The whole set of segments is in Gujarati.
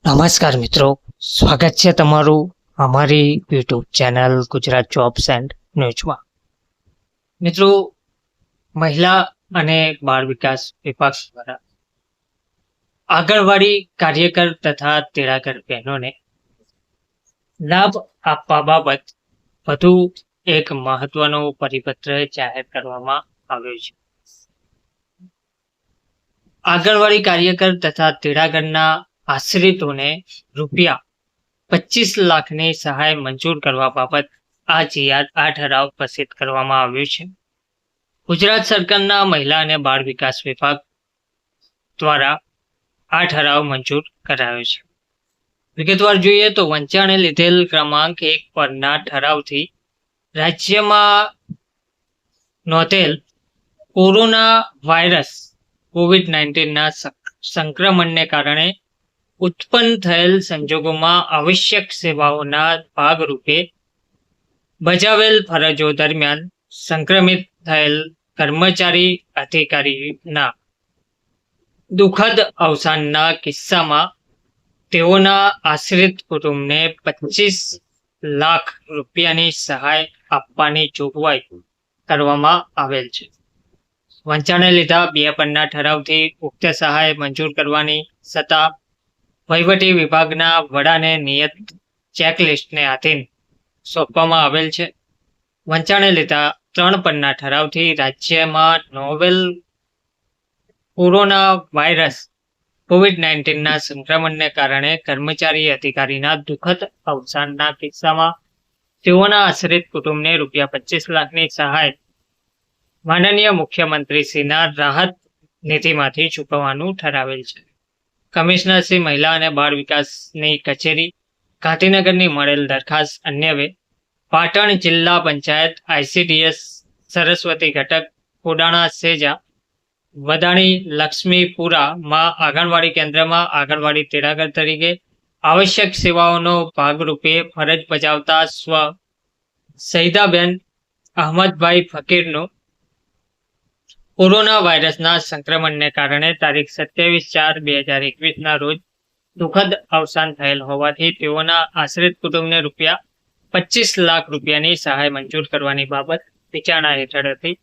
નમસ્કાર મિત્રો, સ્વાગત છે તમારું અમારી YouTube channel Gujarat jobs and ન્યૂઝમાં. મિત્રો, મહિલા અને બાળ વિકાસ વિભાગ દ્વારા આંગણવાડી કાર્યકર તથા તેડાગર બહેનોને લાભ આપવા બાબત વધુ એક મહત્વનો પરિપત્ર જાહેર કરવામાં આવ્યો છે. આંગણવાડી કાર્યકર તથા તેડાગરના આશ્રિતોને રૂપિયા 25 લાખની સહાય મંજૂર કરવા બાબત આ ઠરાવ પ્રસિદ્ધ કરવામાં આવ્યું છે. ગુજરાત સરકારના મહિલા અને બાળ વિકાસ વિભાગ દ્વારા આ ઠરાવ મંજૂર કરાયો છે. વિગતવાર જોઈએ તો વંચાણે લીધેલ ક્રમાંક 1 પરના ઠરાવથી રાજ્યમાં નોંધેલ કોરોના વાયરસ COVID-19ના સંક્રમણને કારણે ઉત્પન્ન થયેલ સંજોગોમાં આવશ્યક સેવાઓના ભાગરૂપે બજાવેલ ફરજો દરમિયાન સંક્રમિત થયેલ કર્મચારી અધિકારીના દુઃખદ અવસાનના કિસ્સામાં તેઓના આશ્રિત કુટુંબને 25 લાખ રૂપિયાની સહાય આપવાની જોગવાઈ કરવામાં આવેલ છે. વંચાણે લીધા 2 પરના ઠરાવથી ઉક્ત સહાય મંજૂર કરવાની સત્તા વહીવટી વિભાગના વડાને નિયત ચેકલિસ્ટને આધીન સોંપવામાં આવેલ છે. વંચાણે લીધા 3 પરના ઠરાવથી રાજ્યમાં નોવેલ કોરોના વાયરસ COVID-19ના સંક્રમણને કારણે કર્મચારી અધિકારીના દુઃખદ અવસાનના કિસ્સામાં તેઓના આશ્રિત કુટુંબને રૂપિયા 25 લાખની સહાય માનનીય મુખ્યમંત્રીશ્રીના રાહત નિધિમાંથી ચૂકવવાનું ઠરાવેલ છે. કમિશનર શ્રી મહિલા અને બાળ વિકાસની કચેરી ગાંધીનગરની મળેલ દરખાસ્ત અન્વયે પાટણ જિલ્લા પંચાયત ICDS સરસ્વતી ઘટક કોડાણા સેજા વદાણી લક્ષ્મીપુરામાં આંગણવાડી કેન્દ્રમાં આંગણવાડી તેડાગર તરીકે આવશ્યક સેવાઓનો ભાગરૂપે ફરજ બજાવતા સ્વ સૈદાબેન અહમદભાઈ ફકીરનું કોરોના વાયરસના સંક્રમણને કારણે તારીખ 27/4/2021ના રોજ દુઃખદ અવસાન થયેલ હોવાથી તેઓના આશ્રિત કુટુંબને રૂપિયા 25 લાખ રૂપિયાની સહાય મંજૂર કરવાની બાબત વિચારણા હેઠળ હતી.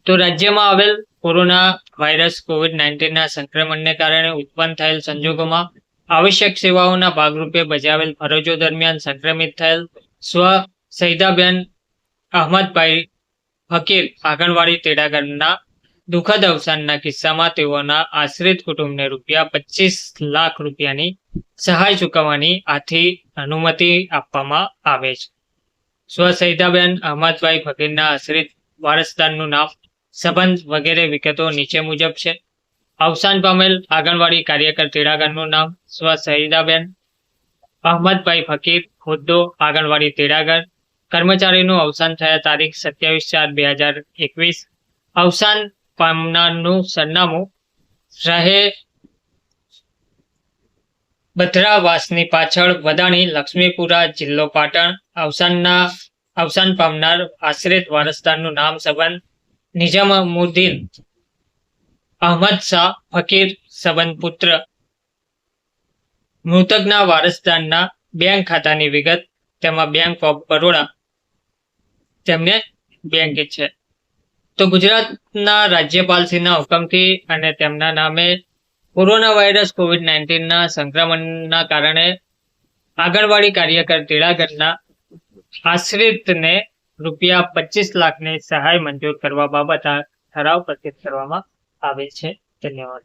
તો રાજ્યમાં આવેલ કોરોના વાયરસ COVID-19ના સંક્રમણને કારણે ઉત્પન્ન થયેલ સંજોગોમાં આવશ્યક સેવાઓના ભાગરૂપે બજાવેલ ફરજો દરમિયાન સંક્રમિત થયેલ સ્વ સૈદાબેન અહમદભાઈ ફકીર આંગણવાડી તેડાગરના દુઃખદ અવસાનના કિસ્સામાં તેઓના આશ્રિત કુટુંબને રૂપિયા 25 લાખ રૂપિયાની સહાય ચૂકવવાની આથી અનુમતિ આપવામાં આવે છે. સ્વ સૈદાબેન અહમદભાઈ ફકીરના આશ્રિત વારસદારનું નામ, સંબંધ વગેરે વિગતો નીચે મુજબ છે. અવસાન પામેલ આંગણવાડી કાર્યકર તેડાગરનું નામ સ્વ સૈદાબેન અહમદભાઈ ફકીર, હોદ્દો આંગણવાડી તેડાગર, કર્મચારીનું અવસાન થયા તારીખ 27/4/2021, અવસાન પામનારનું સરનામું રહે બદ્રાવાસની પાછળ વદાણી લક્ષ્મીપુરા જિલ્લો પાટણ, અવસાન પામનાર આશ્રિત વારસદારનું નામ, સંબંધ નિજામુદ્દીન અહમદ શાહ ફકીર, સંબંધ પુત્ર, મૃતકના વારસદારના બેંક ખાતાની વિગત, તેમાં બેંક ઓફ બરોડા તેમને બેંક છે. તો ગુજરાતના રાજ્યપાલશ્રીના હુકમથી અને તેમના નામે કોરોના વાયરસ COVID-19ના સંક્રમણના કારણે આંગણવાડી કાર્યકર તેડાગરના આશ્રિતને રૂપિયા 25 લાખની સહાય મંજૂર કરવા બાબત આ ઠરાવ પ્રસિદ્ધ કરવામાં આવે છે. ધન્યવાદ.